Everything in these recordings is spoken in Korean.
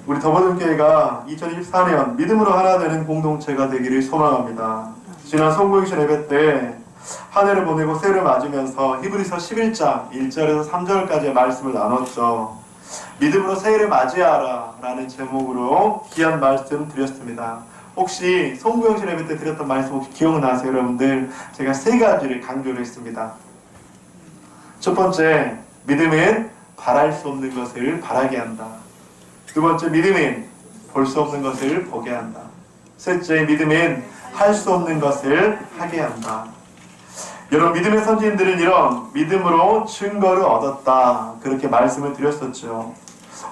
우리 더버든교회가 2024년 믿음으로 하나 되는 공동체가 되기를 소망합니다. 지난 송구행신 예배 때 한 해를 보내고 새해를 맞으면서 히브리서 11장 1절에서 3절까지의 말씀을 나눴죠. 믿음으로 새해를 맞이하라 라는 제목으로 귀한 말씀 드렸습니다. 혹시 송구행신 예배 때 드렸던 말씀 혹시 기억나세요 여러분들? 제가 세 가지를 강조를 했습니다. 첫 번째, 믿음은 바랄 수 없는 것을 바라게 한다. 두 번째, 믿음은 볼 수 없는 것을 보게 한다. 셋째, 믿음은 할 수 없는 것을 하게 한다. 여러분, 믿음의 선지인들은 이런 믿음으로 증거를 얻었다, 그렇게 말씀을 드렸었죠.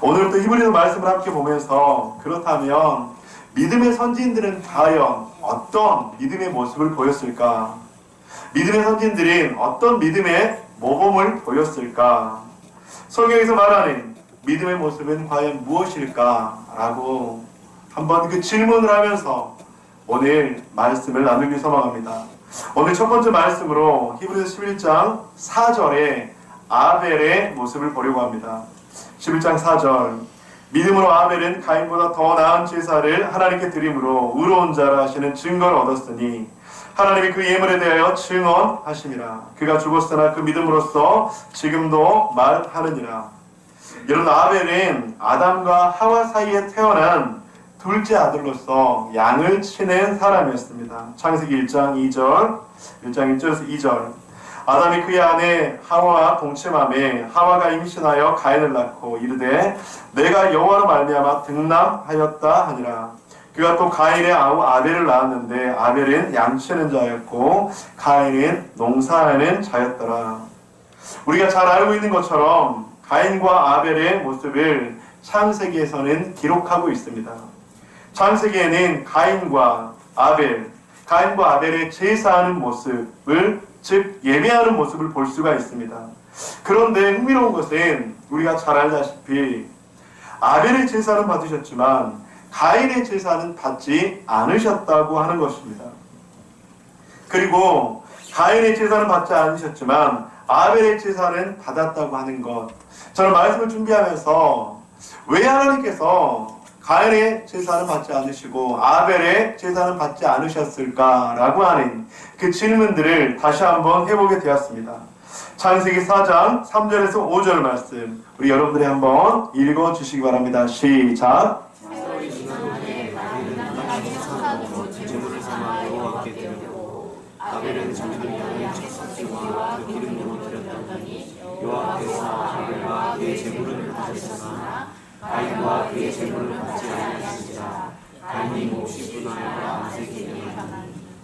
오늘 또 히브리서 말씀을 함께 보면서 그렇다면 믿음의 선지인들은 과연 어떤 믿음의 모습을 보였을까? 믿음의 선지인들은 어떤 믿음의 모범을 보였을까? 성경에서 말하는 믿음의 모습은 과연 무엇일까? 라고 한번 그 질문을 하면서 오늘 말씀을 나누기 소망합니다. 오늘 첫 번째 말씀으로 히브리서 11장 4절에 아벨의 모습을 보려고 합니다. 11장 4절, 믿음으로 아벨은 가인보다 더 나은 제사를 하나님께 드림으로 의로운 자라 하시는 증거를 얻었으니 하나님이 그 예물에 대하여 증언하심이라. 그가 죽었으나 그 믿음으로써 지금도 말하느니라. 여러분, 아벨은 아담과 하와 사이에 태어난 둘째 아들로서 양을 치는 사람이었습니다. 창세기 1장 1절에서 2절. 아담이 그의 아내 하와와 동침함에 하와가 임신하여 가인을 낳고 이르되 내가 여호와로 말미암아 등남하였다 하니라. 그가 또 가인의 아우 아벨을 낳았는데 아벨은 양치는 자였고 가인은 농사하는 자였더라. 우리가 잘 알고 있는 것처럼 가인과 아벨의 모습을 창세기에서는 기록하고 있습니다. 창세기에는 가인과 아벨의 제사하는 모습을, 즉 예배하는 모습을 볼 수가 있습니다. 그런데 흥미로운 것은 우리가 잘 알다시피 아벨의 제사는 받으셨지만 가인의 제사는 받지 않으셨다고 하는 것입니다. 그리고 가인의 제사는 받지 않으셨지만 아벨의 제사는 받았다고 하는 것. 저는 말씀을 준비하면서 왜 하나님께서 가인의 제사는 받지 않으시고 아벨의 제사는 받지 않으셨을까라고 하는 그 질문들을 다시 한번 해보게 되었습니다. 창세기 4장 3절에서 5절 말씀 우리 여러분들이 한번 읽어주시기 바랍니다. 시작. 아벨은 자기를 향해 첫사치와 그 기름으로 드렸더니 여호와께서 아벨과 그의 제물을 받으셨으나 가인과 그의 제물을 받지 아니하시니라. 가인이 몹시 분하여 안색이니.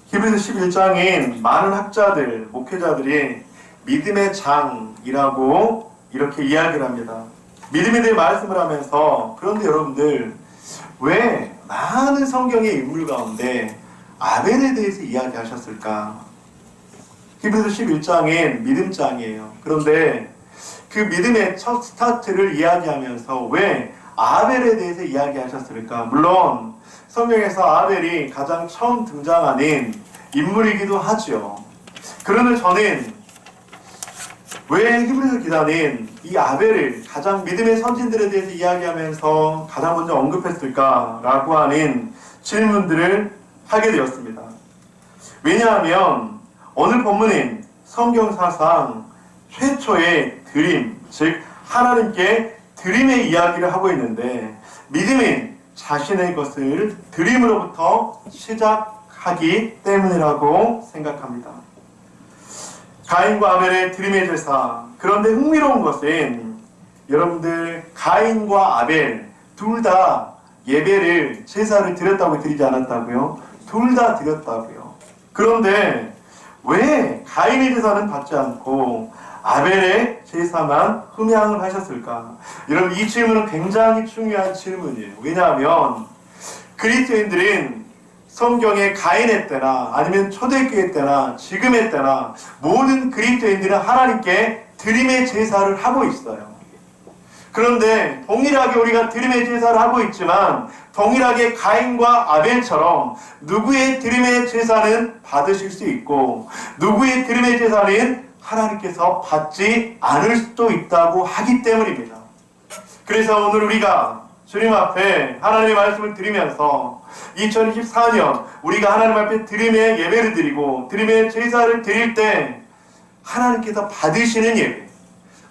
히브리서 11장인 많은 학자들, 목회자들이 믿음의 장이라고 이렇게 이야기를 합니다. 믿음에 대해 말씀을 하면서 그런데 여러분들 왜 많은 성경의 인물 가운데 아벨에 대해서 이야기하셨을까? 히브리서 11장인 믿음장이에요. 그런데 그 믿음의 첫 스타트를 이야기하면서 왜 아벨에 대해서 이야기하셨을까? 물론 성경에서 아벨이 가장 처음 등장하는 인물이기도 하죠. 그러면 저는 왜 히브리서 기자는 이 아벨을 가장 믿음의 선진들에 대해서 이야기하면서 가장 먼저 언급했을까라고 하는 질문들을 하게 되었습니다. 왜냐하면 오늘 본문은 성경사상 최초의 드림, 즉 하나님께 드림의 이야기를 하고 있는데 믿음은 자신의 것을 드림으로부터 시작하기 때문이라고 생각합니다. 가인과 아벨의 드림의 제사. 그런데 흥미로운 것은 여러분들 가인과 아벨 둘 다 예배를 제사를 드렸다고 드리지 않았다고요? 둘 다 드렸다고요. 그런데 왜 가인의 제사는 받지 않고 아벨의 제사만 흠양을 하셨을까? 여러분, 이 질문은 굉장히 중요한 질문이에요. 왜냐하면 그리스도인들은 성경의 가인의 때나 아니면 초대교회 때나 지금의 때나 모든 그리스도인들은 하나님께 드림의 제사를 하고 있어요. 그런데 동일하게 우리가 드림의 제사를 하고 있지만 동일하게 가인과 아벨처럼 누구의 드림의 제사는 받으실 수 있고 누구의 드림의 제사는 하나님께서 받지 않을 수도 있다고 하기 때문입니다. 그래서 오늘 우리가 주님 앞에 하나님의 말씀을 드리면서 2024년 우리가 하나님 앞에 드림의 예배를 드리고 드림의 제사를 드릴 때 하나님께서 받으시는 예배,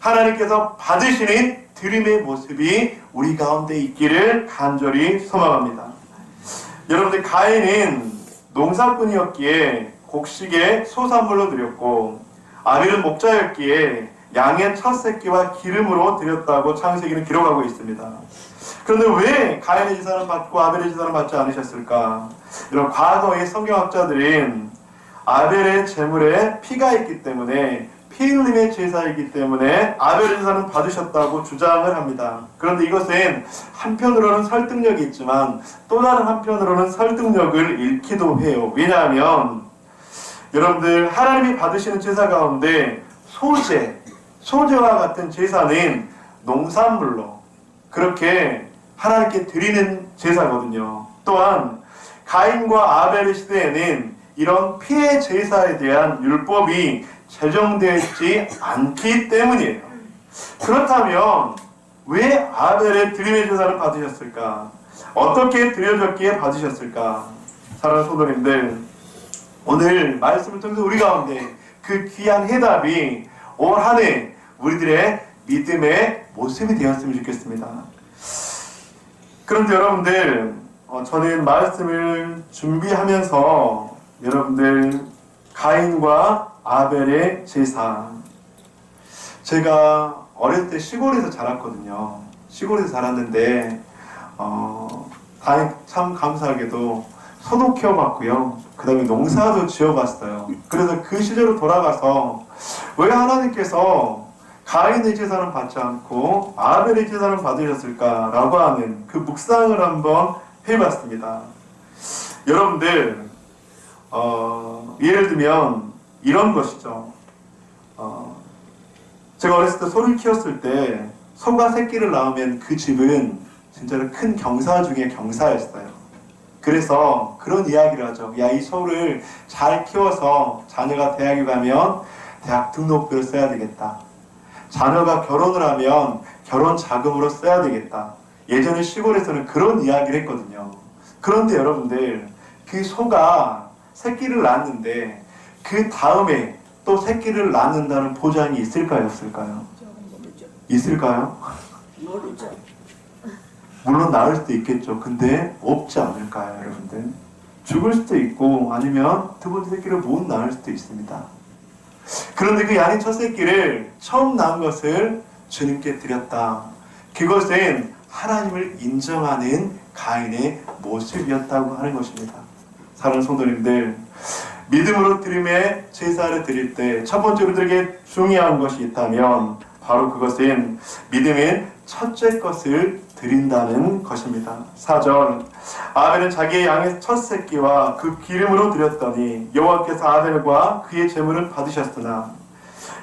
하나님께서 받으시는 드림의 모습이 우리 가운데 있기를 간절히 소망합니다. 여러분들, 가인은 농사꾼이었기에 곡식에 소산물로 드렸고 아벨은 목자였기에 양의 첫 새끼와 기름으로 드렸다고 창세기는 기록하고 있습니다. 그런데 왜 가인의 제사는 받고 아벨의 제사는 받지 않으셨을까? 이런 과거의 성경학자들은 아벨의 제물에 피가 있기 때문에, 피 흘림의 제사이기 때문에 아벨의 제사는 받으셨다고 주장을 합니다. 그런데 이것은 한편으로는 설득력이 있지만 또 다른 한편으로는 설득력을 잃기도 해요. 왜냐하면 여러분들, 하나님이 받으시는 제사 가운데 소제와 같은 제사는 농산물로 그렇게 하나님께 드리는 제사거든요. 또한 가인과 아벨의 시대에는 이런 피의 제사에 대한 율법이 제정되어 있지 않기 때문이에요. 그렇다면 왜 아벨의 드림의 제사를 받으셨을까? 어떻게 드려졌기에 받으셨을까? 사랑하는 성도님들, 오늘 말씀을 통해서 우리 가운데 그 귀한 해답이 올 한 해 우리들의 믿음의 모습이 되었으면 좋겠습니다. 그런데 여러분들, 저는 말씀을 준비하면서 여러분들, 가인과 아벨의 제사, 제가 어렸을 때 시골에서 자랐거든요. 시골에서 자랐는데 참 감사하게도 소도 키워봤고요. 그 다음에 농사도 지어봤어요. 그래서 그 시절로 돌아가서 왜 하나님께서 가인의 제사는 받지 않고 아벨의 제사는 받으셨을까라고 하는 그 묵상을 한번 해봤습니다. 여러분들, 예를 들면 이런 것이죠. 제가 어렸을 때 소를 키웠을 때 소가 새끼를 낳으면 그 집은 진짜로 큰 경사 중에 경사였어요. 그래서 그런 이야기를 하죠. 야, 이 소를 잘 키워서 자녀가 대학에 가면 대학 등록비를 써야 되겠다. 자녀가 결혼을 하면 결혼 자금으로 써야 되겠다. 예전에 시골에서는 그런 이야기를 했거든요. 그런데 여러분들, 그 소가 새끼를 낳았는데 그 다음에 또 새끼를 낳는다는 보장이 있을까요? 없을까요? 있을까요? 모르죠. 물론 낳을 수도 있겠죠. 근데 없지 않을까요, 여러분들? 죽을 수도 있고 아니면 두 번째 새끼를 못 낳을 수도 있습니다. 그런데 그 양의 첫 새끼를 처음 낳은 것을 주님께 드렸다. 그것은 하나님을 인정하는 가인의 모습이었다고 하는 것입니다. 사랑하는 성도님들, 믿음으로 드림의 제사를 드릴 때 첫 번째 우리들에게 중요한 것이 있다면 바로 그것은 믿음의 첫째 것을 드린다는 것입니다. 4절, 아벨은 자기의 양의 첫 새끼와 그 기름으로 드렸더니 여호와께서 아벨과 그의 제물을 받으셨으나,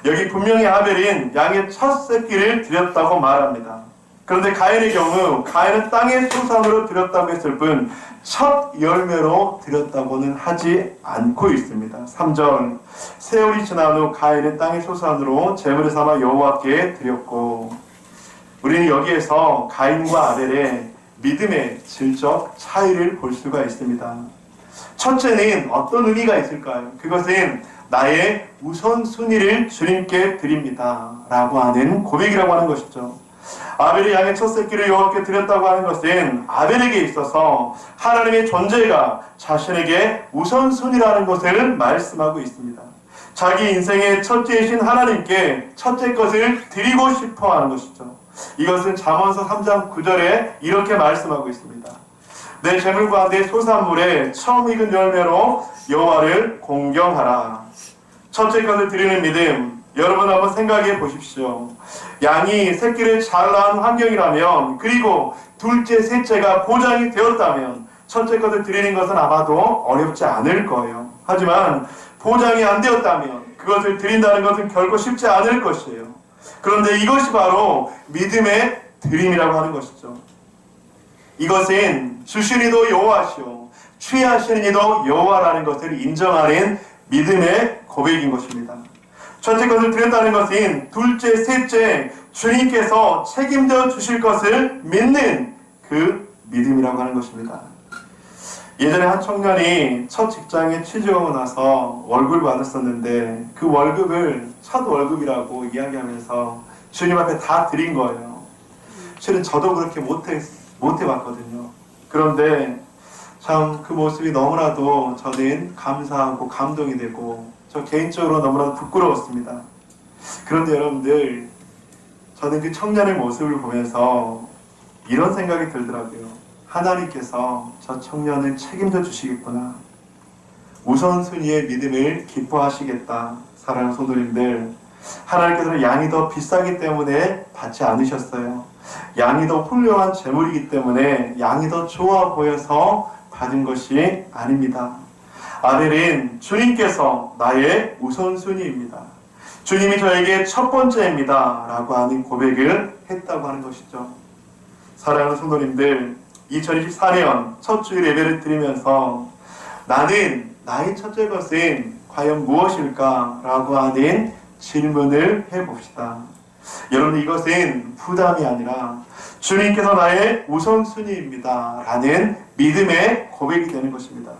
여기 분명히 아벨은 양의 첫 새끼를 드렸다고 말합니다. 그런데 가인의 경우, 가인은 땅의 소산으로 드렸다고 했을 뿐 첫 열매로 드렸다고는 하지 않고 있습니다. 3절, 세월이 지난 후 가인은 땅의 소산으로 제물을 삼아 여호와께 드렸고, 우리는 여기에서 가인과 아벨의 믿음의 질적 차이를 볼 수가 있습니다. 첫째는 어떤 의미가 있을까요? 그것은 나의 우선순위를 주님께 드립니다 라고 하는 고백이라고 하는 것이죠. 아벨이 양의 첫 새끼를 여호와께 드렸다고 하는 것은 아벨에게 있어서 하나님의 존재가 자신에게 우선순위라는 것을 말씀하고 있습니다. 자기 인생의 첫째이신 하나님께 첫째 것을 드리고 싶어 하는 것이죠. 이것은 잠언서 3장 9절에 이렇게 말씀하고 있습니다. 내 재물과 내 소산물에 처음 익은 열매로 여호와를 공경하라. 첫째 것을 드리는 믿음, 여러분 한번 생각해 보십시오. 양이 새끼를 잘 낳은 환경이라면, 그리고 둘째, 셋째가 보장이 되었다면 첫째 것을 드리는 것은 아마도 어렵지 않을 거예요. 하지만 보장이 안 되었다면 그것을 드린다는 것은 결코 쉽지 않을 것이에요. 그런데 이것이 바로 믿음의 드림이라고 하는 것이죠. 이것은 주신 이도 여호와시오, 취하시는 이도 여호와라는 것을 인정하는 믿음의 고백인 것입니다. 첫째 것을 드렸다는 것은 둘째, 셋째 주님께서 책임져 주실 것을 믿는 그 믿음이라고 하는 것입니다. 예전에 한 청년이 첫 직장에 취직하고 나서 월급을 받았었는데 그 월급을 첫 월급이라고 이야기하면서 주님 앞에 다 드린 거예요. 실은 저도 그렇게 못 해봤거든요. 그런데 참 그 모습이 너무나도 저는 감사하고 감동이 되고 저 개인적으로 너무나도 부끄러웠습니다. 그런데 여러분들, 저는 그 청년의 모습을 보면서 이런 생각이 들더라고요. 하나님께서 저 청년을 책임져 주시겠구나. 우선순위의 믿음을 기뻐하시겠다. 사랑하는 성도님들, 하나님께서는 양이 더 비싸기 때문에 받지 않으셨어요. 양이 더 훌륭한 재물이기 때문에 양이 더 좋아 보여서 받은 것이 아닙니다. 아벨은 주님께서 나의 우선순위입니다. 주님이 저에게 첫 번째입니다. 라고 하는 고백을 했다고 하는 것이죠. 사랑하는 성도님들, 2024년 첫 주일 예배를 드리면서 나는 나의 첫째 것은 과연 무엇일까? 라고 하는 질문을 해봅시다. 여러분, 이것은 부담이 아니라 주님께서 나의 우선순위입니다. 라는 믿음의 고백이 되는 것입니다.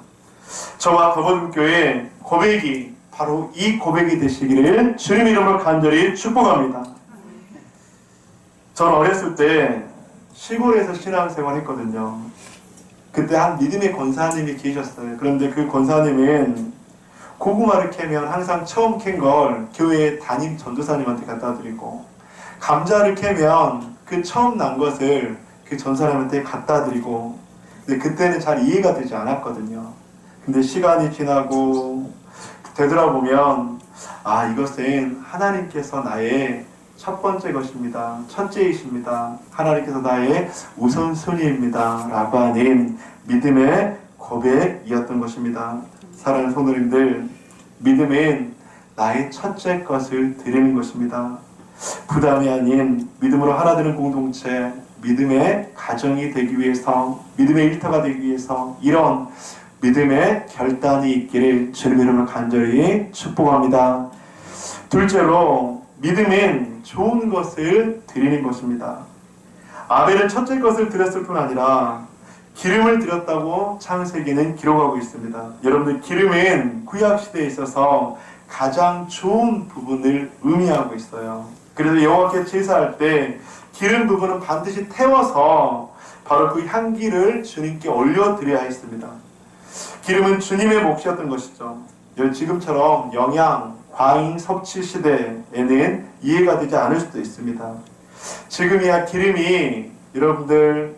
저와 더버든교회 고백이 바로 이 고백이 되시기를 주님 이름으로 간절히 축복합니다. 전 어렸을 때 시골에서 신앙생활 했거든요. 그때 한 믿음의 권사님이 계셨어요. 그런데 그 권사님은 고구마를 캐면 항상 처음 캔 걸 교회 담임 전도사님한테 갖다 드리고, 감자를 캐면 그 처음 난 것을 그 전사님한테 갖다 드리고, 근데 그때는 잘 이해가 되지 않았거든요. 근데 시간이 지나고 되돌아보면, 아, 이것은 하나님께서 나의 첫 번째 것입니다. 첫째이십니다. 하나님께서 나의 우선순위입니다. 라고 하는 믿음의 고백이었던 것입니다. 사랑하는 성도님들, 믿음은 나의 첫째 것을 드리는 것입니다. 부담이 아닌 믿음으로 하나 되는 공동체, 믿음의 가정이 되기 위해서, 믿음의 일터가 되기 위해서 이런 믿음의 결단이 있기를 주님 이름으로 간절히 축복합니다. 둘째로, 믿음은 좋은 것을 드리는 것입니다. 아벨은 첫째 것을 드렸을 뿐 아니라 기름을 드렸다고 창세기는 기록하고 있습니다. 여러분들, 기름은 구약시대에 있어서 가장 좋은 부분을 의미하고 있어요. 그래서 여호와께 제사할 때 기름 부분은 반드시 태워서 바로 그 향기를 주님께 올려드려야 했습니다. 기름은 주님의 몫이었던 것이죠. 지금처럼 영양, 과잉 섭취 시대에는 이해가 되지 않을 수도 있습니다. 지금이야 기름이 여러분들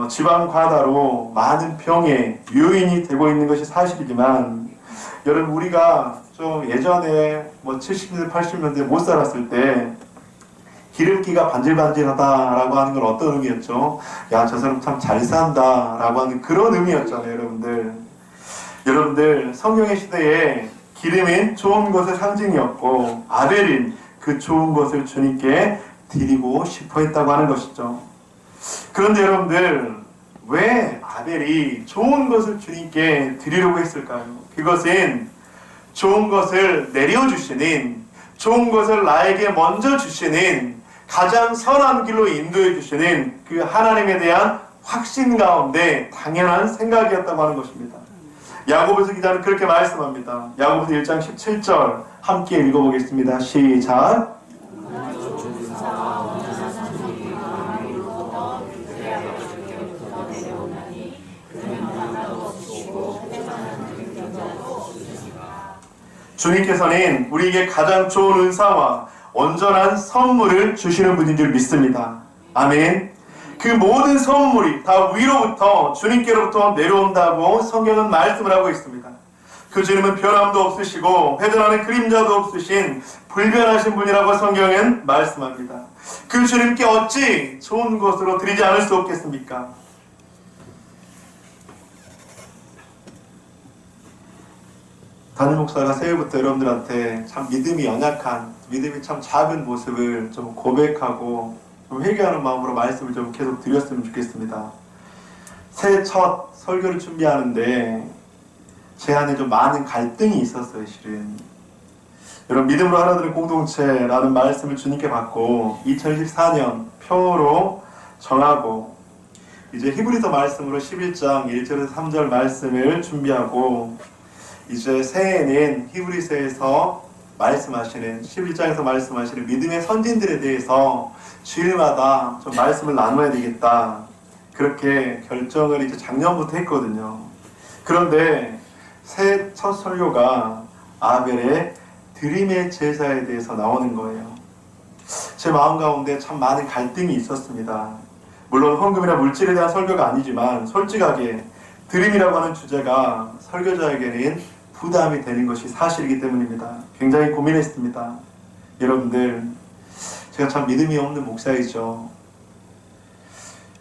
지방 과다로 많은 병의 요인이 되고 있는 것이 사실이지만, 여러분, 우리가 좀 예전에 70년대, 80년대 못 살았을 때 기름기가 반질반질하다라고 하는 건 어떤 의미였죠? 야, 저 사람 참 잘 산다라고 하는 그런 의미였잖아요, 여러분들. 여러분들, 성경의 시대에 기름은 좋은 것의 상징이었고 아벨은 그 좋은 것을 주님께 드리고 싶어 했다고 하는 것이죠. 그런데 여러분들, 왜 아벨이 좋은 것을 주님께 드리려고 했을까요? 그것은 좋은 것을 내려주시는, 좋은 것을 나에게 먼저 주시는, 가장 선한 길로 인도해 주시는 그 하나님에 대한 확신 가운데 당연한 생각이었다고 하는 것입니다. 야고보서 기자는 그렇게 말씀합니다. 야고보서 1장 17절 함께 읽어보겠습니다. 시작. 주님께서는 우리에게 가장 좋은 은사와 온전한 선물을 주시는 분인 줄 믿습니다. 아멘. 그 모든 선물이 다 위로부터, 주님께로부터 내려온다고 성경은 말씀을 하고 있습니다. 그 주님은 변함도 없으시고 회전하는 그림자도 없으신 불변하신 분이라고 성경은 말씀합니다. 그 주님께 어찌 좋은 것으로 드리지 않을 수 없겠습니까? 담임 목사가 새해부터 여러분들한테 참 믿음이 연약한, 믿음이 참 작은 모습을 좀 고백하고 좀 회개하는 마음으로 말씀을 좀 계속 드렸으면 좋겠습니다. 새해 첫 설교를 준비하는데 제 안에 좀 많은 갈등이 있었어요, 실은. 여러분, 믿음으로 하나 되는 공동체라는 말씀을 주님께 받고 2024년 표로 정하고 이제 히브리서 말씀으로 11장 1절에서 3절 말씀을 준비하고 이제 새해에는 히브리서에서 말씀하시는 11장에서 말씀하시는 믿음의 선진들에 대해서 주일마다 좀 말씀을 나눠야 되겠다. 그렇게 결정을 이제 작년부터 했거든요. 그런데 새해 첫 설교가 아벨의 드림의 제사에 대해서 나오는 거예요. 제 마음 가운데 참 많은 갈등이 있었습니다. 물론 헌금이나 물질에 대한 설교가 아니지만 솔직하게 드림이라고 하는 주제가 설교자에게는 부담이 되는 것이 사실이기 때문입니다. 굉장히 고민했습니다. 여러분들, 제가 참 믿음이 없는 목사이죠.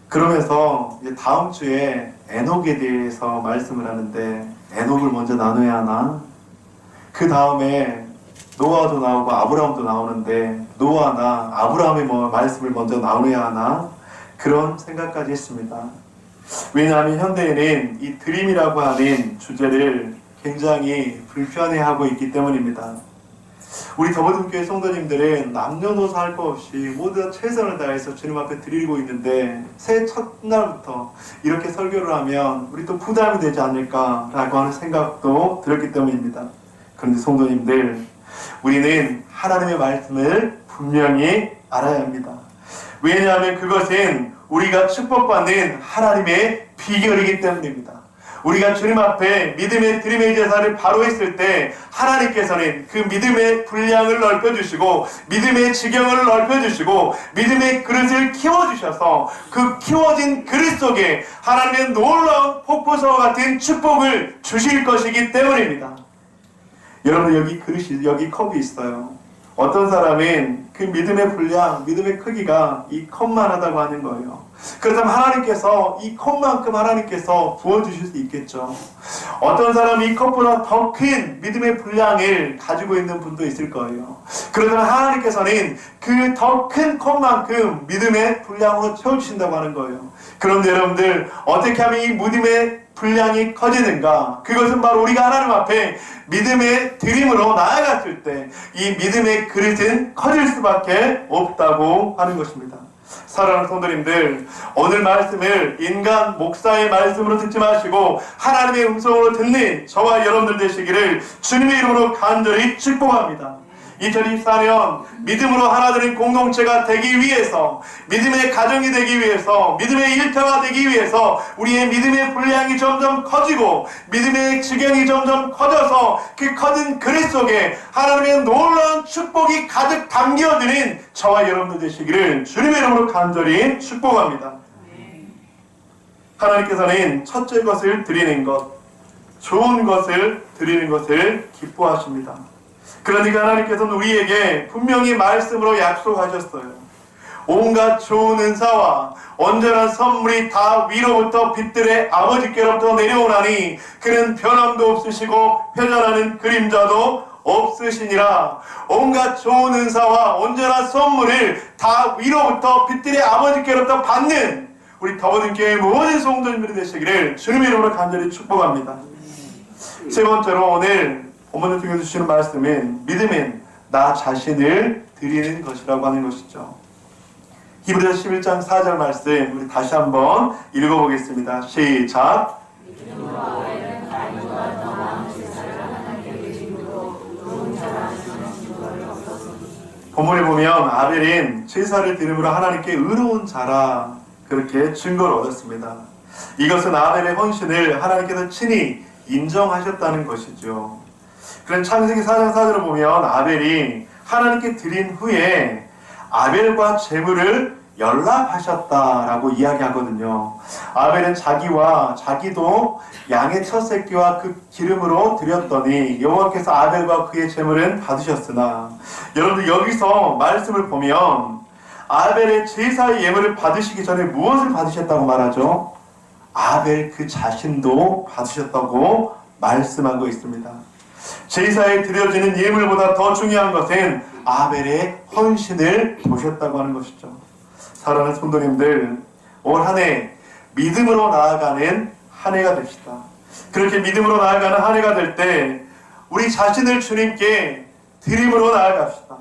그러면서 이제 다음 주에 에녹에 대해서 말씀을 하는데 에녹을 먼저 나눠야 하나? 그 다음에 노아도 나오고 아브라함도 나오는데 노아나 아브라함의 말씀을 먼저 나눠야 하나? 그런 생각까지 했습니다. 왜냐하면 현대에는 이 드림이라고 하는 주제를 굉장히 불편해하고 있기 때문입니다. 우리 더버든교회 성도님들은 남녀노소 할 것 없이 모두 다 최선을 다해서 주님 앞에 드리고 있는데 새해 첫날부터 이렇게 설교를 하면 우리 또 부담이 되지 않을까라고 하는 생각도 들었기 때문입니다. 그런데 성도님들, 우리는 하나님의 말씀을 분명히 알아야 합니다. 왜냐하면 그것은 우리가 축복받는 하나님의 비결이기 때문입니다. 우리가 주님 앞에 믿음의 드림의 제사를 바로 했을 때 하나님께서는 그 믿음의 분량을 넓혀주시고 믿음의 지경을 넓혀주시고 믿음의 그릇을 키워주셔서 그 키워진 그릇 속에 하나님의 놀라운 폭포수와 같은 축복을 주실 것이기 때문입니다. 여러분, 여기 그릇이, 여기 컵이 있어요. 어떤 사람은 그 믿음의 분량, 믿음의 크기가 이 컵만 하다고 하는 거예요. 그렇다면 하나님께서 이 컵만큼 하나님께서 부어주실 수 있겠죠. 어떤 사람이 이 컵보다 더 큰 믿음의 분량을 가지고 있는 분도 있을 거예요. 그러면 하나님께서는 그 더 큰 컵만큼 믿음의 분량으로 채워주신다고 하는 거예요. 그런데 여러분들, 어떻게 하면 이 믿음의 분량이 커지는가? 그것은 바로 우리가 하나님 앞에 믿음의 드림으로 나아갔을 때 이 믿음의 그릇은 커질 수밖에 없다고 하는 것입니다. 사랑하는 성도님들, 오늘 말씀을 인간 목사의 말씀으로 듣지 마시고 하나님의 음성으로 듣는 저와 여러분들 되시기를 주님의 이름으로 간절히 축복합니다. 2024년 믿음으로 하나 되는 공동체가 되기 위해서, 믿음의 가정이 되기 위해서, 믿음의 일터가 되기 위해서 우리의 믿음의 분량이 점점 커지고 믿음의 지경이 점점 커져서 그 커진 그릇 속에 하나님의 놀라운 축복이 가득 담겨드는 저와 여러분들 되시기를 주님의 이름으로 간절히 축복합니다. 하나님께서는 첫째 것을 드리는 것, 좋은 것을 드리는 것을 기뻐하십니다. 그러니까 하나님께서는 우리에게 분명히 말씀으로 약속하셨어요. 온갖 좋은 은사와 온전한 선물이 다 위로부터 빛들의 아버지께로부터 내려오나니 그는 변함도 없으시고 회전하는 그림자도 없으시니라. 온갖 좋은 은사와 온전한 선물을 다 위로부터 빛들의 아버지께로부터 받는 우리 더버든교회 모든 성도님들이 되시기를 주님의 이름으로 간절히 축복합니다. 세 번째로 오늘 본문을 통해 주시는 말씀은 믿음은 나 자신을 드리는 것이라고 하는 것이죠. 히브리서 11장 4절 말씀 우리 다시 한번 읽어보겠습니다. 시작. 본문에 보면 아벨은 제사를 드림으로 하나님께 의로운 자라 그렇게 증거를 얻었습니다. 이것은 아벨의 헌신을 하나님께서 친히 인정하셨다는 것이죠. 그런 창세기 4장 4절을 보면 아벨이 하나님께 드린 후에 아벨과 제물을 연락하셨다라고 이야기하거든요. 아벨은 자기도 양의 첫 새끼와 그 기름으로 드렸더니 여호와께서 아벨과 그의 제물은 받으셨으나, 여러분들 여기서 말씀을 보면 아벨의 제사의 예물을 받으시기 전에 무엇을 받으셨다고 말하죠? 아벨 그 자신도 받으셨다고 말씀하고 있습니다. 제사에 드려지는 예물보다 더 중요한 것은 아벨의 헌신을 보셨다고 하는 것이죠. 사랑하는 성도님들, 올 한 해 믿음으로 나아가는 한 해가 됩시다. 그렇게 믿음으로 나아가는 한 해가 될 때 우리 자신을 주님께 드림으로 나아갑시다.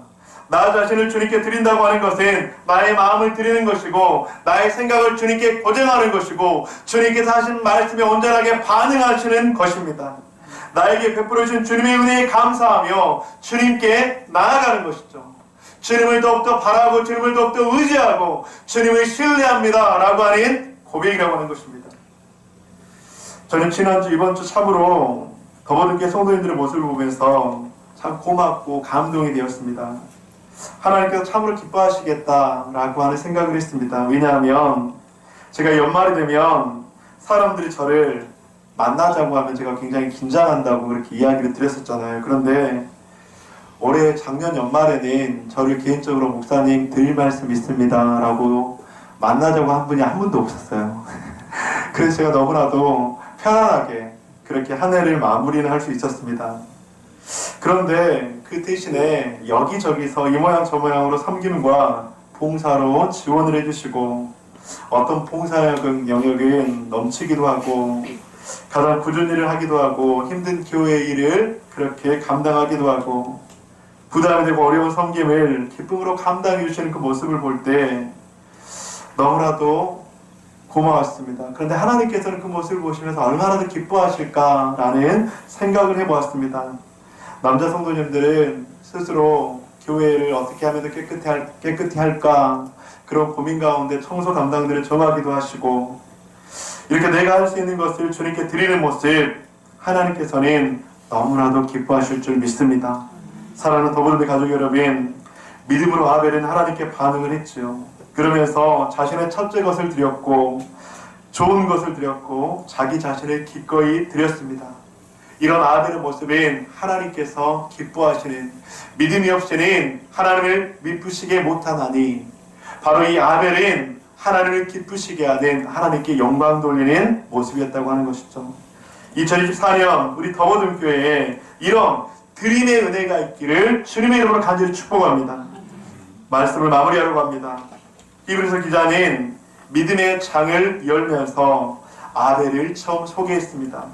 나 자신을 주님께 드린다고 하는 것은 나의 마음을 드리는 것이고 나의 생각을 주님께 고정하는 것이고 주님께서 하신 말씀에 온전하게 반응하시는 것입니다. 나에게 베풀어 주신 주님의 은혜에 감사하며 주님께 나아가는 것이죠. 주님을 더욱더 바라고 주님을 더욱더 의지하고 주님을 신뢰합니다 라고 하는 고백이라고 하는 것입니다. 저는 지난주 이번주 참으로 더버든교회 성도님들의 모습을 보면서 참 고맙고 감동이 되었습니다. 하나님께서 참으로 기뻐하시겠다라고 하는 생각을 했습니다. 왜냐하면 제가 연말이 되면 사람들이 저를 만나자고 하면 제가 굉장히 긴장한다고 그렇게 이야기를 드렸었잖아요. 그런데 올해 작년 연말에는 저를 개인적으로 목사님 드릴 말씀 있습니다 라고 만나자고 한 분이 한 분도 없었어요. 그래서 제가 너무나도 편안하게 그렇게 한 해를 마무리를 할 수 있었습니다. 그런데 그 대신에 여기저기서 이 모양 저 모양으로 섬김과 봉사로 지원을 해주시고 어떤 봉사 영역은 넘치기도 하고 가장 굳은 일을 하기도 하고 힘든 교회 일을 그렇게 감당하기도 하고 부담이 되고 어려운 섬김을 기쁨으로 감당해 주시는 그 모습을 볼 때 너무나도 고마웠습니다. 그런데 하나님께서는 그 모습을 보시면서 얼마나 더 기뻐하실까라는 생각을 해보았습니다. 남자 성도님들은 스스로 교회를 어떻게 하면 더 깨끗히 할까 그런 고민 가운데 청소 담당들을 정하기도 하시고 이렇게 내가 할 수 있는 것을 주님께 드리는 모습 하나님께서는 너무나도 기뻐하실 줄 믿습니다. 사랑하는 더블비 가족 여러분, 믿음으로 아벨은 하나님께 반응을 했죠. 그러면서 자신의 첫째 것을 드렸고 좋은 것을 드렸고 자기 자신을 기꺼이 드렸습니다. 이런 아벨의 모습은 하나님께서 기뻐하시는, 믿음이 없이는 하나님을 미쁘시게 못하나니 바로 이 아벨은 하나님을 기쁘시게 하는, 하나님께 영광 돌리는 모습이었다고 하는 것이죠. 2024년 우리 더버든교회에 이런 드림의 은혜가 있기를 주님의 이름으로 간절히 축복합니다. 말씀을 마무리하려고 합니다. 히브리서 기자는 믿음의 장을 열면서 아벨을 처음 소개했습니다.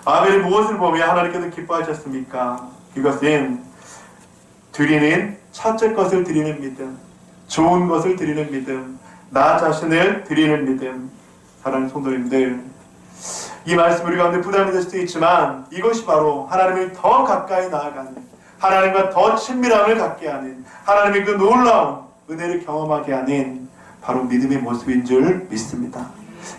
아벨이 무엇을 보며 하나님께서 기뻐하셨습니까? 그것은 드리는 첫째 것을 드리는 믿음, 좋은 것을 드리는 믿음, 나 자신을 드리는 믿음. 사랑하는 성도님들, 이 말씀 우리 가운데 부담이 될 수도 있지만 이것이 바로 하나님을 더 가까이 나아가는, 하나님과 더 친밀함을 갖게 하는, 하나님의 그 놀라운 은혜를 경험하게 하는 바로 믿음의 모습인 줄 믿습니다.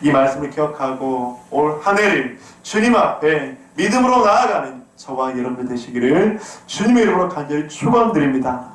이 말씀을 기억하고 올 한 해를 주님 앞에 믿음으로 나아가는 저와 여러분 되시기를 주님의 이름으로 간절히 축원드립니다.